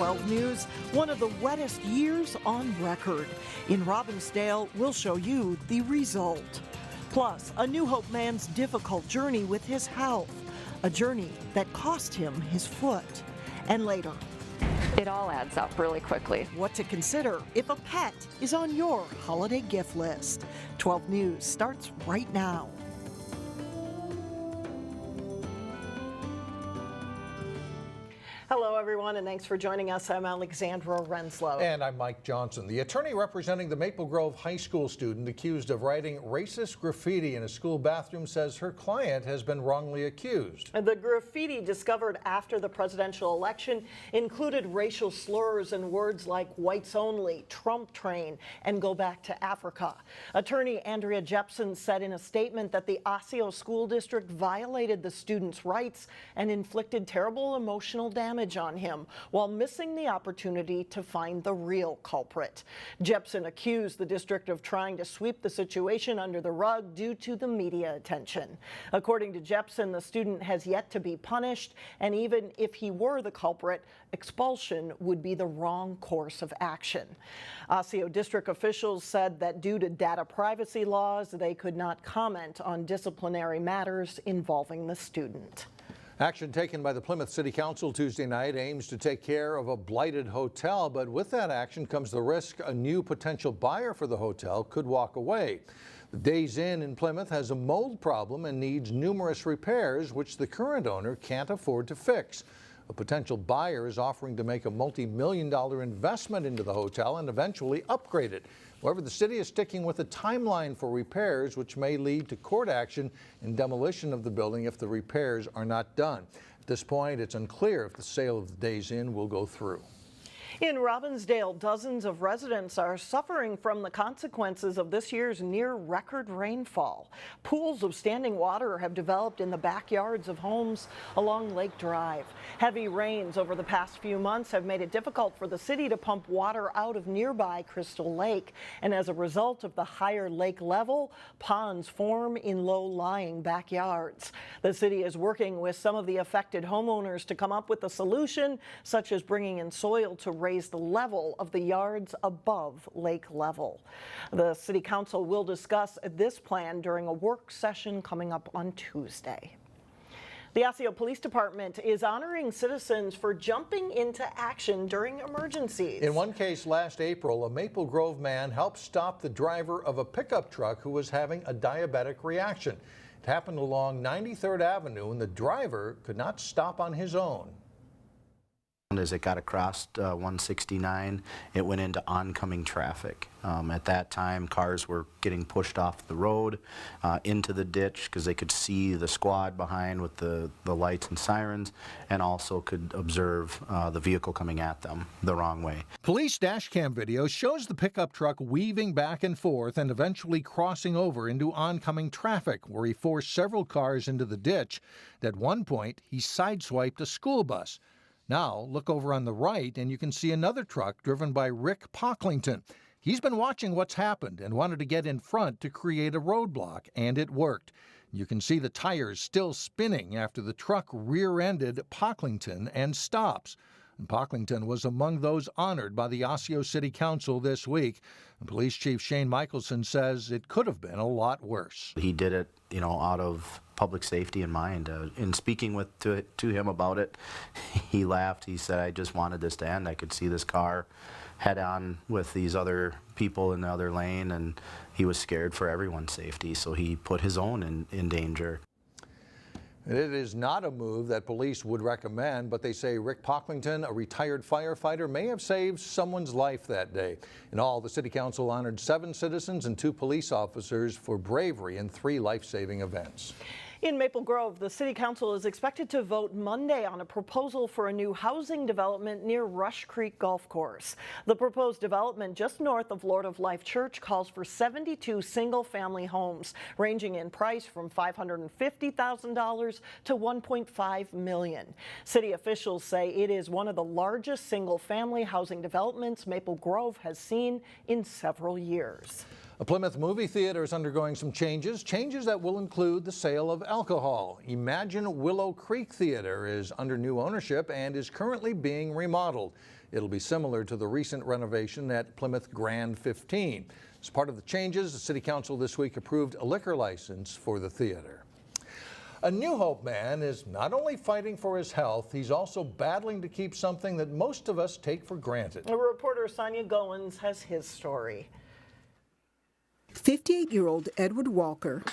12 News, one of the wettest years on record. In Robbinsdale, we'll show you the result. Plus, a New Hope man's difficult journey with his health, a journey that cost him his foot. And later, it all adds up really quickly. What to consider if a pet is on your holiday gift list. 12 News starts right now. Hello, everyone, and thanks for joining us. I'm Alexandra Renslow. And I'm Mike Johnson. The attorney representing the Maple Grove High School student accused of writing racist graffiti in a school bathroom says her client has been wrongly accused. The graffiti discovered after the presidential election included racial slurs and words like whites only, Trump train, and go back to Africa. Attorney Andrea Jepson said in a statement that the Osseo School District violated the student's rights and inflicted terrible emotional damage on him while missing the opportunity to find the real culprit. Jepson accused the district of trying to sweep the situation under the rug due to the media attention. According to Jepson, the student has yet to be punished, and even if he were the culprit, expulsion would be the wrong course of action. Osseo district officials said that due to data privacy laws, they could not comment on disciplinary matters involving the student. Action taken by the Plymouth City Council Tuesday night aims to take care of a blighted hotel, but with that action comes the risk a new potential buyer for the hotel could walk away. The Days Inn in Plymouth has a mold problem and needs numerous repairs, which the current owner can't afford to fix. A potential buyer is offering to make a multi-million-dollar investment into the hotel and eventually upgrade it. However, the city is sticking with a timeline for repairs, which may lead to court action and demolition of the building if the repairs are not done. At this point, it's unclear if the sale of the Days Inn will go through. In Robbinsdale, dozens of residents are suffering from the consequences of this year's near-record rainfall. Pools of standing water have developed in the backyards of homes along Lake Drive. Heavy rains over the past few months have made it difficult for the city to pump water out of nearby Crystal Lake. And as a result of the higher lake level, ponds form in low-lying backyards. The city is working with some of the affected homeowners to come up with a solution, such as bringing in soil to raise the level of the yards above lake level. The City Council will discuss this plan during a work session coming up on Tuesday. The Osseo Police Department is honoring citizens for jumping into action during emergencies. In one case last April, a Maple Grove man helped stop the driver of a pickup truck who was having a diabetic reaction. It happened along 93rd Avenue, and the driver could not stop on his own. As it got across 169, it went into oncoming traffic. At that time, cars were getting pushed off the road into the ditch because they could see the squad behind with the lights and sirens, and also could observe the vehicle coming at them the wrong way. Police dashcam video shows the pickup truck weaving back and forth and eventually crossing over into oncoming traffic, where he forced several cars into the ditch. At one point, he sideswiped a school bus. Now, look over on the right and you can see another truck driven by Rick Pocklington. He's been watching what's happened and wanted to get in front to create a roadblock, and it worked. You can see the tires still spinning after the truck rear-ended Pocklington and stops. And Pocklington was among those honored by the Osseo City Council this week. And Police Chief Shane Michelson says it could have been a lot worse. He did it, out of public safety in mind. In speaking to him about it, he laughed. He said, "I just wanted this to end. I could see this car head on with these other people in the other lane, and he was scared for everyone's safety, so he put his own in danger." It is not a move that police would recommend, but they say Rick Pocklington, a retired firefighter, may have saved someone's life that day. In all, the City Council honored 7 citizens and 2 police officers for bravery in 3 life-saving events. In Maple Grove, the City Council is expected to vote Monday on a proposal for a new housing development near Rush Creek Golf Course. The proposed development just north of Lord of Life Church calls for 72 single-family homes, ranging in price from $550,000 to $1.5 million. City officials say it is one of the largest single-family housing developments Maple Grove has seen in several years. A Plymouth movie theater is undergoing some changes that will include the sale of alcohol. Imagine Willow Creek Theater is under new ownership and is currently being remodeled. It'll be similar to the recent renovation at Plymouth Grand 15. As part of the changes, the City Council this week approved a liquor license for the theater. A New Hope man is not only fighting for his health, he's also battling to keep something that most of us take for granted. Our reporter Sonia Goins has his story. 58-year-old Edward Walker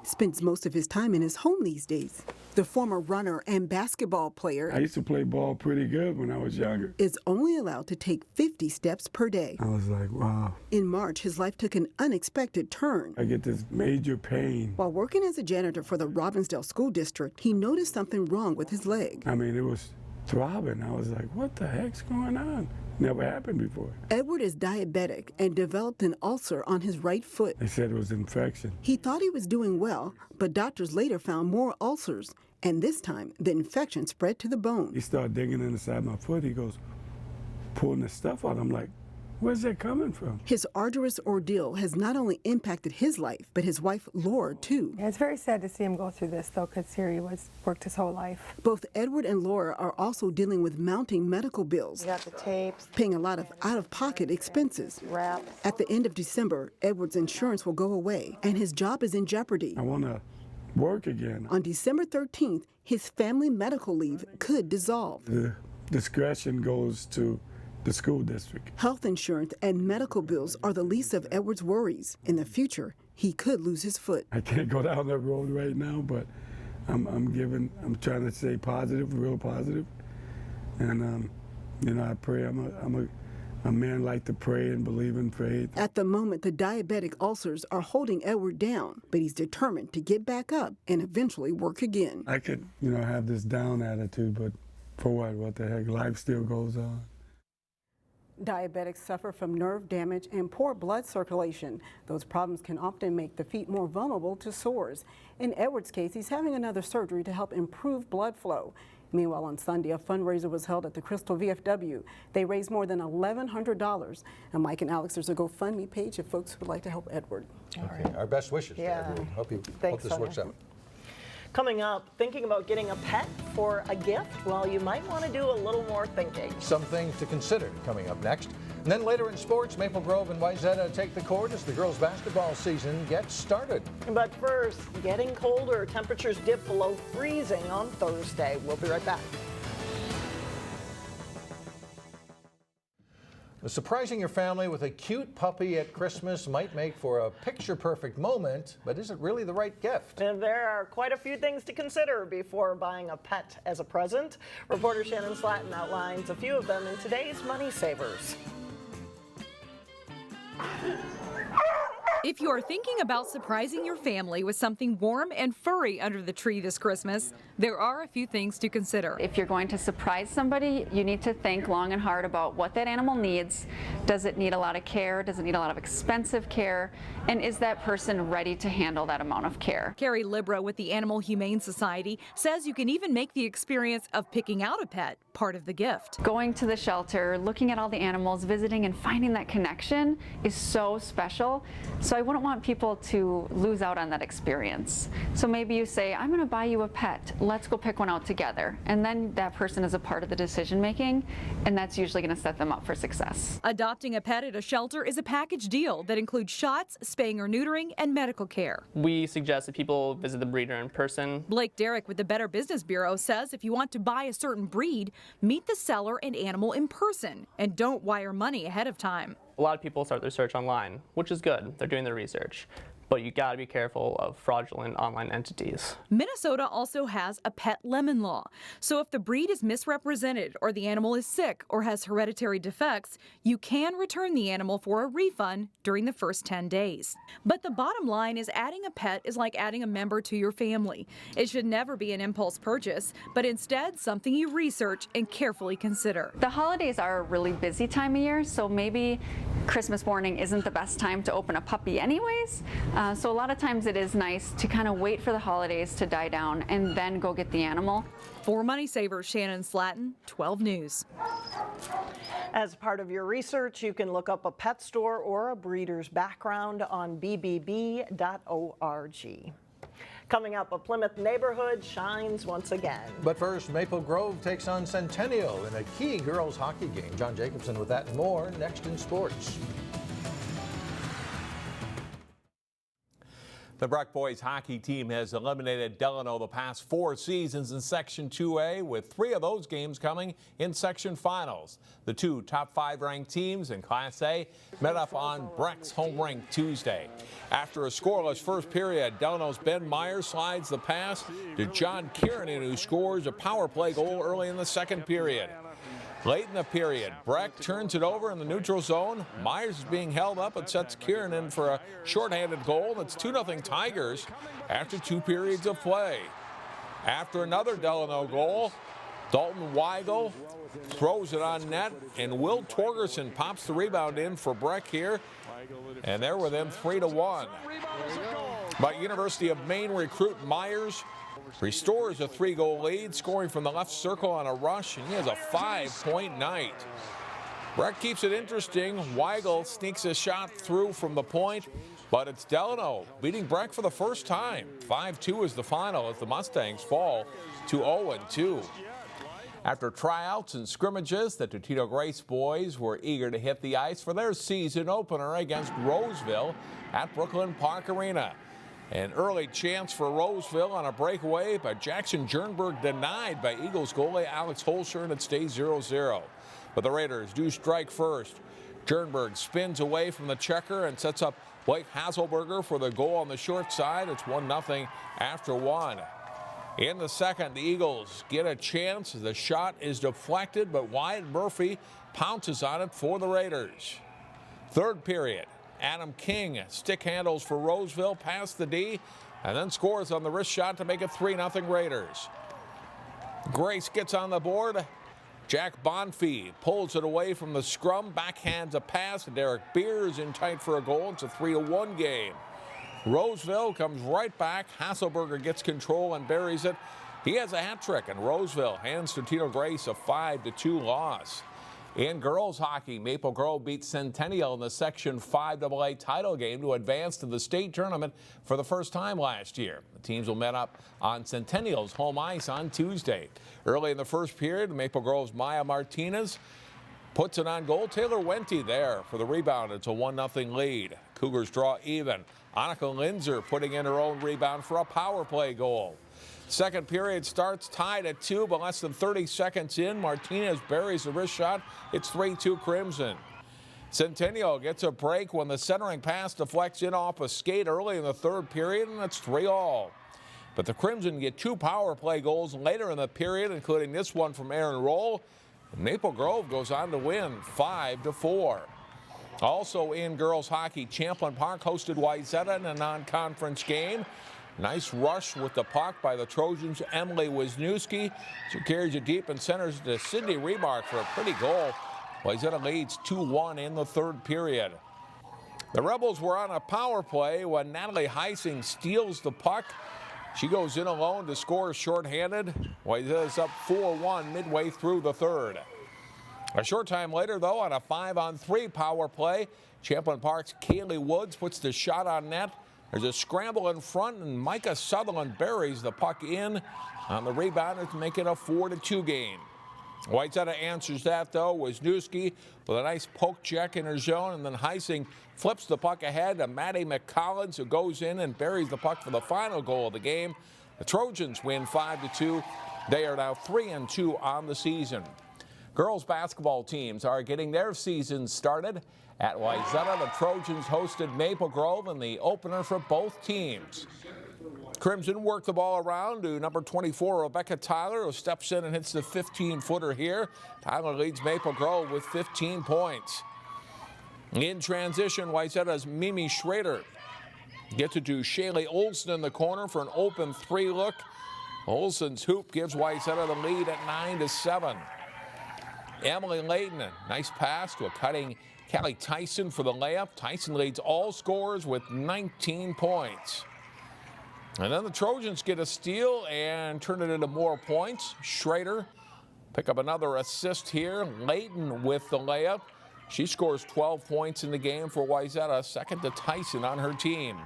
spends most of his time in his home these days. The former runner and basketball player I used to play ball pretty good when I was younger. is only allowed to take 50 steps per day. I was like, wow. In March, his life took an unexpected turn. I get this major pain. While working as a janitor for the Robbinsdale School District, he noticed something wrong with his leg. I mean, it was throbbing. I was like, what the heck's going on? Never happened before. Edward is diabetic and developed an ulcer on his right foot. They said it was infection. He thought he was doing well, but doctors later found more ulcers, and this time the infection spread to the bone. He started digging inside my foot. He goes, pulling the stuff out. I'm like, where's that coming from? His arduous ordeal has not only impacted his life, but his wife, Laura, too. Yeah, it's very sad to see him go through this, though, because here he worked his whole life. Both Edward and Laura are also dealing with mounting medical bills, You got the tapes, paying a lot of out-of-pocket expenses. wraps. At the end of December, Edward's insurance will go away, and his job is in jeopardy. I want to work again. On December 13th, his family medical leave could dissolve. The discretion goes to the school district. Health insurance and medical bills are the least of Edward's worries. In the future, he could lose his foot. I can't go down that road right now, but I'm trying to stay positive, real positive. And, you know, I pray. I'm a man like to pray and believe in faith. At the moment, the diabetic ulcers are holding Edward down, but he's determined to get back up and eventually work again. I could, you know, have this down attitude, but for what? What the heck? Life still goes on. Diabetics suffer from nerve damage and poor blood circulation. Those problems can often make the feet more vulnerable to sores. In Edward's case, he's having another surgery to help improve blood flow. Meanwhile, on Sunday, a fundraiser was held at the Crystal VFW. They raised more than $1,100. And Mike and Alex, there's a GoFundMe page if folks would like to help Edward. Okay, our best wishes to Yeah. Edward. Hope Thanks, this works Sonia. out. Coming up, thinking about getting a pet for a gift? Well, you might want to do a little more thinking. Something to consider coming up next. And then later in sports, Maple Grove and Wayzata take the court as the girls' basketball season gets started. But first, getting colder. Temperatures dip below freezing on Thursday. We'll be right back. Surprising your family with a cute puppy at Christmas might make for a picture-perfect moment, but is it really the right gift? And there are quite a few things to consider before buying a pet as a present. Reporter Shannon Slatton outlines a few of them in today's Money Savers. If you're thinking about surprising your family with something warm and furry under the tree this Christmas, there are a few things to consider. If you're going to surprise somebody, you need to think long and hard about what that animal needs. Does it need a lot of care? Does it need a lot of expensive care? And is that person ready to handle that amount of care? Carrie Libra with the Animal Humane Society says you can even make the experience of picking out a pet part of the gift. Going to the shelter, looking at all the animals, visiting and finding that connection is so special. So I wouldn't want people to lose out on that experience. So maybe you say, I'm going to buy you a pet. Let's go pick one out together. And then that person is a part of the decision making, and that's usually going to set them up for success. Adopting a pet at a shelter is a package deal that includes shots, spaying or neutering, and medical care. We suggest that people visit the breeder in person. Blake Derrick with the Better Business Bureau says if you want to buy a certain breed, meet the seller and animal in person and don't wire money ahead of time. A lot of people start their search online, which is good. They're doing their research. But you got to be careful of fraudulent online entities. Minnesota also has a pet lemon law. So if the breed is misrepresented or the animal is sick or has hereditary defects, you can return the animal for a refund during the first 10 days. But the bottom line is adding a pet is like adding a member to your family. It should never be an impulse purchase, but instead something you research and carefully consider. The holidays are a really busy time of year, so maybe Christmas morning isn't the best time to open a puppy anyways. So a lot of times it is nice to kind of wait for the holidays to die down and then go get the animal. For Money Savers, Shannon Slatton, 12 News. As part of your research, you can look up a pet store or a breeder's background on bbb.org. Coming up, a Plymouth neighborhood shines once again. But first, Maple Grove takes on Centennial in a key girls hockey game. John Jacobson with that and more next in sports. The Breck boys hockey team has eliminated Delano the past 4 seasons in Section 2A, with 3 of those games coming in section finals. The 2 top 5 ranked teams in Class A met up on Breck's home rink Tuesday. After a scoreless first period, Delano's Ben Myers slides the pass to John Kiernan, who scores a power play goal early in the second period. Late in the period, Breck turns it over in the neutral zone. Myers is being held up and sets Kiernan for a shorthanded goal. It's 2-0 Tigers after 2 periods of play. After another Delano goal, Dalton Weigel throws it on net, and Will Torgerson pops the rebound in for Breck here, and they're within 3-1. But University of Maine recruit Myers restores a 3-goal lead, scoring from the left circle on a rush, and he has a 5-point night. Breck keeps it interesting. Weigel sneaks a shot through from the point, but it's Delano beating Breck for the first time. 5-2 is the final as the Mustangs fall to 0-2. After tryouts and scrimmages, the Totino-Grace boys were eager to hit the ice for their season opener against Roseville at Brooklyn Park Arena. An early chance for Roseville on a breakaway, but Jackson Jernberg denied by Eagles goalie Alex Holscher, and it stays 0-0. But the Raiders do strike first. Jernberg spins away from the checker and sets up Blake Hasselberger for the goal on the short side. It's 1-0 after 1. In the second, the Eagles get a chance. The shot is deflected, but Wyatt Murphy pounces on it for the Raiders. Third period. Adam King stick handles for Roseville past the D and then scores on the wrist shot to make it 3-0 Raiders. Grace gets on the board. Jack Bonfie pulls it away from the scrum, backhands a pass to Derek Beers in tight for a goal. It's a 3-1 game. Roseville comes right back. Hasselberger gets control and buries it. He has a hat trick, and Roseville hands Totino-Grace a 5-2 loss. In girls hockey, Maple Grove beat Centennial in the Section 5AA title game to advance to the state tournament for the first time last year. The teams will meet up on Centennial's home ice on Tuesday. Early in the first period, Maple Grove's Maya Martinez puts it on goal. Taylor Wente there for the rebound. It's a 1-0 lead. Cougars draw even. Annika Linzer putting in her own rebound for a power play goal. Second period starts tied at 2, but less than 30 seconds in, Martinez buries the wrist shot. It's 3-2 Crimson. Centennial gets a break when the centering pass deflects in off a skate early in the third period, and it's 3-all. But the Crimson get 2 power play goals later in the period, including this one from Aaron Roll. And Maple Grove goes on to win 5-4. Also in girls hockey, Champlin Park hosted Wayzata in a non-conference game. Nice rush with the puck by the Trojans' Emily Wisniewski. She carries it deep and centers to Sydney Remark for a pretty goal. Wayzata leads 2-1 in the third period. The Rebels were on a power play when Natalie Heising steals the puck. She goes in alone to score shorthanded. Wayzata's up 4-1 midway through the third. A short time later, though, on a 5-on-3 power play, Champlin Park's Kaylee Woods puts the shot on net. There's a scramble in front, and Micah Sutherland buries the puck in on the rebound to make it a 4-2 game. Wayzata answers that, though. Wisniewski with a nice poke check in her zone, and then Heising flips the puck ahead to Maddie McCollins, who goes in and buries the puck for the final goal of the game. The Trojans win 5-2. They are now 3-2 on the season. Girls basketball teams are getting their seasons started. At Wayzata, the Trojans hosted Maple Grove in the opener for both teams. Crimson worked the ball around to number 24, Rebecca Tyler, who steps in and hits the 15-footer here. Tyler leads Maple Grove with 15 points. In transition, Wayzata's Mimi Schrader gets it to Shaylee Olson in the corner for an open 3 look. Olson's hoop gives Wayzata the lead at 9-7. Emily Layton, a nice pass to a cutting Callie Tyson for the layup. Tyson leads all scorers with 19 points. And then the Trojans get a steal and turn it into more points. Schrader pick up another assist here. Layton with the layup. She scores 12 points in the game for Wayzata, second to Tyson on her team.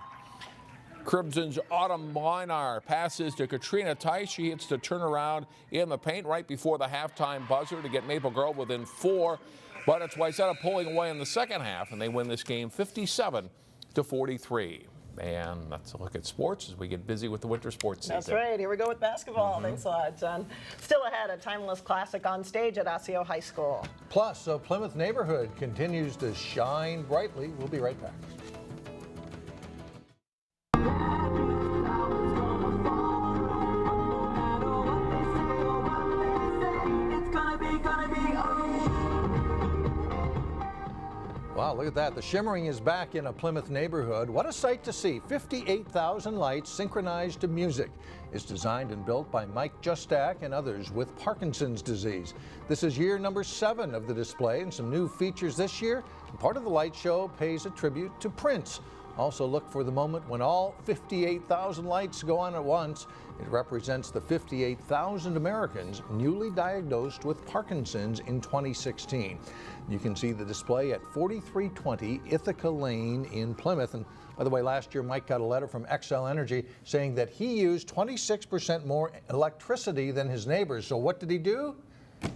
Crimson's Autumn Mlinar passes to Katrina Tice. She hits the turnaround in the paint right before the halftime buzzer to get Maple Grove within 4. But it's Wayzata pulling away in the second half, and they win this game 57-43. And that's a look at sports as we get busy with the winter sports season. That's right. Here we go with basketball. Thanks a lot, John. Still ahead, a timeless classic on stage at Osseo High School. Plus, a Plymouth neighborhood continues to shine brightly. We'll be right back. Wow, look at that. The shimmering is back in a Plymouth neighborhood. What a sight to see. 58,000 lights synchronized to music. It's designed and built by Mike Justak and others with Parkinson's disease. This is year number 7 of the display, and some new features this year. Part of the light show pays a tribute to Prince. Also look for the moment when all 58,000 lights go on at once. It represents the 58,000 Americans newly diagnosed with Parkinson's in 2016. You can see the display at 4320 Ithaca Lane in Plymouth. And by the way, last year Mike got a letter from Xcel Energy saying that he used 26% more electricity than his neighbors. So what did he do?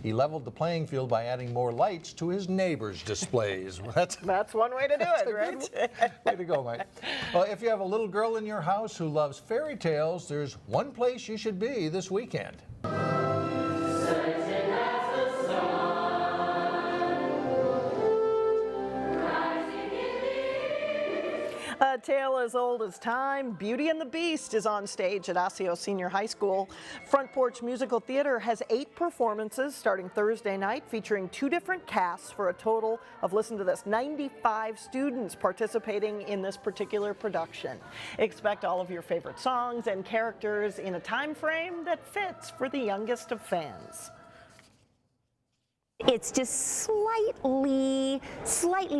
He leveled the playing field by adding more lights to his neighbors' displays. That's one way to do it, right? Way to go, Mike. Well, if you have a little girl in your house who loves fairy tales, there's one place you should be this weekend. A tale as old as time, Beauty and the Beast is on stage at Osseo Senior High School. Front Porch Musical Theater has 8 performances starting Thursday night featuring 2 different casts for a total of, listen to this, 95 students participating in this particular production. Expect all of your favorite songs and characters in a time frame that fits for the youngest of fans. It's just slightly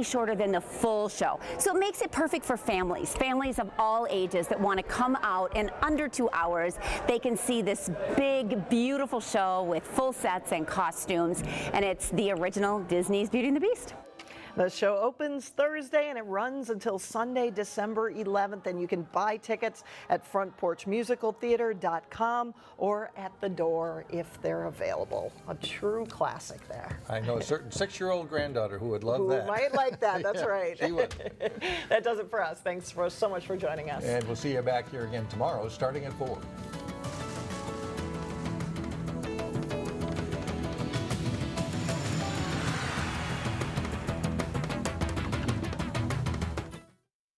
shorter than the full show. So it makes it perfect for families of all ages that want to come out in under 2 hours. They can see this big, beautiful show with full sets and costumes, and it's the original Disney's Beauty and the Beast. The show opens Thursday and it runs until Sunday, December 11th, and you can buy tickets at frontporchmusicaltheater.com or at the door if they're available. A true classic there. I know a certain 6-year-old granddaughter who would love that. Who might like that, that's right. She would. That does it for us. Thanks so much for joining us. And we'll see you back here again tomorrow starting at 4.